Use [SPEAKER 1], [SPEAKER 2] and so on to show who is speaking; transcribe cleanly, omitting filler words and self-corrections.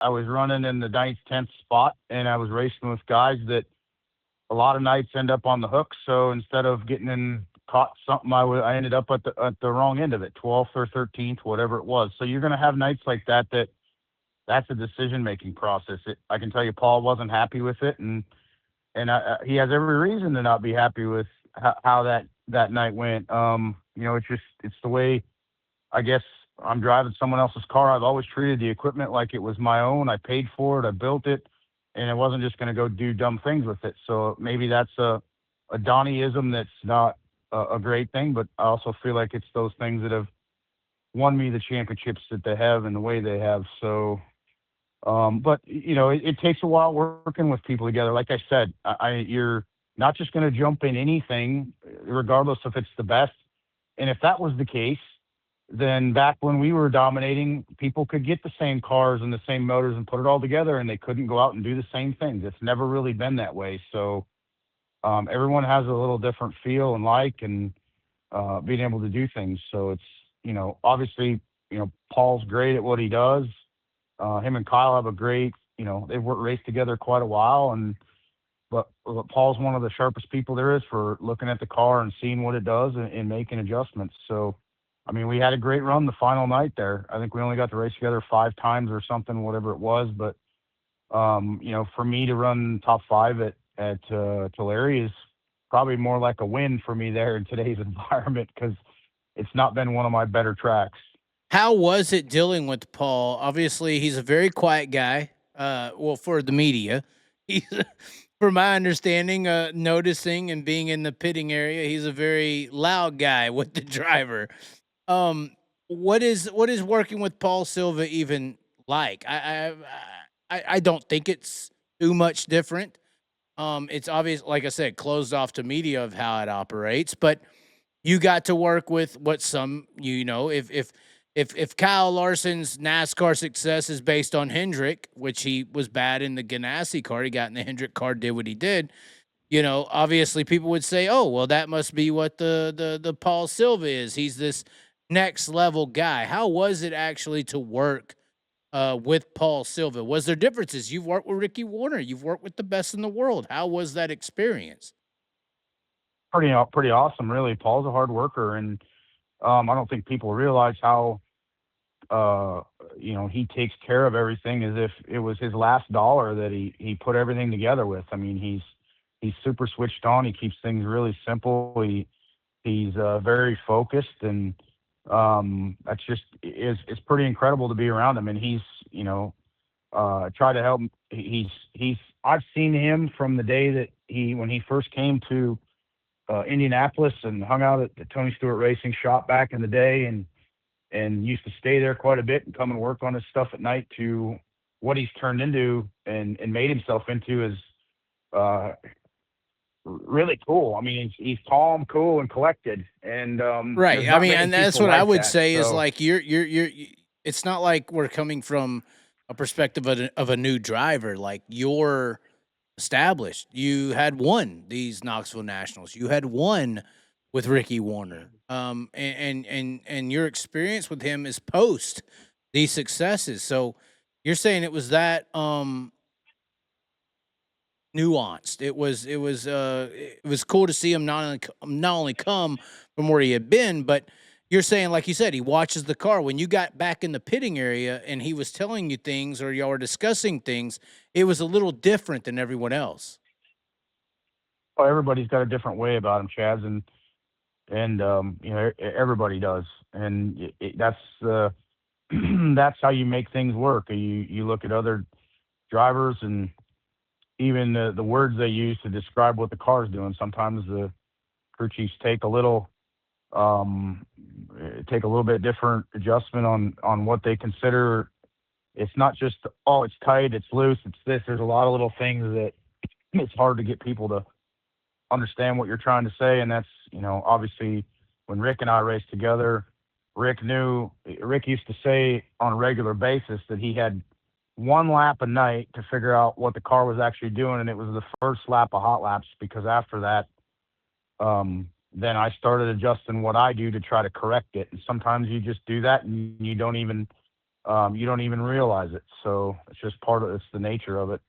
[SPEAKER 1] I was running in the ninth, 10th spot, and I was racing with guys that a lot of nights end up on the hook. So instead of getting in caught something, I ended up at the wrong end of it, 12th or 13th, whatever it was. So you're going to have nights like that. That's a decision making process. I can tell you, Paul wasn't happy with it, and he has every reason to not be happy with how that night went. It's the way, I guess, I'm driving someone else's car. I've always treated the equipment like it was my own. I paid for it. I built it, and I wasn't just going to go do dumb things with it. So maybe that's a Donnyism that's not a great thing, but I also feel like it's those things that have won me the championships that they have and the way they have. So, but it takes a while working with people together. Like I said, you're not just going to jump in anything, regardless if it's the best. And if that was the case, then back when we were dominating, people could get the same cars and the same motors and put it all together, and they couldn't go out and do the same things. It's never really been that way. So everyone has a little different feel and and being able to do things. So it's, obviously, Paul's great at what he does. Him and Kyle have a great, they've raced together quite a while, but Paul's one of the sharpest people there is for looking at the car and seeing what it does and making adjustments. So, I mean, we had a great run the final night there. I think we only got to race together 5 times or something, whatever it was. But, for me to run top 5 at Tulare is probably more like a win for me there in today's environment, because it's not been one of my better tracks.
[SPEAKER 2] How was it dealing with Paul? Obviously, he's a very quiet guy. Well, for the media, he's, from my understanding, noticing and being in the pitting area, he's a very loud guy with the driver. Um, what is working with Paul Silva even like? I don't think it's too much different. It's obvious, like I said, closed off to media of how it operates, but you got to work with what some, if Kyle Larson's NASCAR success is based on Hendrick, which he was bad in the Ganassi car, he got in the Hendrick car, did what he did. Obviously people would say, "Oh, well, that must be what the Paul Silva is. He's this next level guy." How was it actually to work with Paul Silva? Was there differences? You've worked with Ricky Warner. You've worked with the best in the world. How was that experience?
[SPEAKER 1] Pretty awesome, really. Paul's a hard worker, and I don't think people realize how uh, he takes care of everything as if it was his last dollar that he put everything together with. I mean, he's super switched on. He keeps things really simple. He's very focused, and that's just is it's pretty incredible to be around him. And he's try to help. He's I've seen him from the day that when he first came to Indianapolis and hung out at the Tony Stewart Racing shop back in the day, and used to stay there quite a bit and come and work on his stuff at night, to what he's turned into and made himself into is uh, really cool. I mean, he's calm, cool, and collected, and
[SPEAKER 2] Right.
[SPEAKER 1] there's
[SPEAKER 2] I
[SPEAKER 1] not
[SPEAKER 2] mean,
[SPEAKER 1] many
[SPEAKER 2] and that's
[SPEAKER 1] people
[SPEAKER 2] what I
[SPEAKER 1] like
[SPEAKER 2] would
[SPEAKER 1] that.
[SPEAKER 2] say is
[SPEAKER 1] So
[SPEAKER 2] like it's not like we're coming from a perspective of a new driver. Like you're established. You had won these Knoxville Nationals. You had won with Ricky Warner. And your experience with him is post these successes. So you're saying it was that nuanced. It was cool to see him not only come from where he had been, but you're saying, like you said, he watches the car. When you got back in the pitting area and he was telling you things or y'all were discussing things, it was a little different than everyone else.
[SPEAKER 1] everybody's got a different way about him, Chaz, and everybody does, and that's that's how you make things work. You look at other drivers, and even the words they use to describe what the car is doing. Sometimes the crew chiefs um, take a little bit different adjustment on what they consider. It's not just, oh, it's tight, it's loose, it's this. There's a lot of little things that it's hard to get people to understand what you're trying to say, and that's, obviously, when Rick and I raced together, Rick used to say on a regular basis that he had one lap a night to figure out what the car was actually doing, and it was the first lap of hot laps, because after that, then I started adjusting what I do to try to correct it. And sometimes you just do that and you don't even you don't even realize it. So it's just it's the nature of it.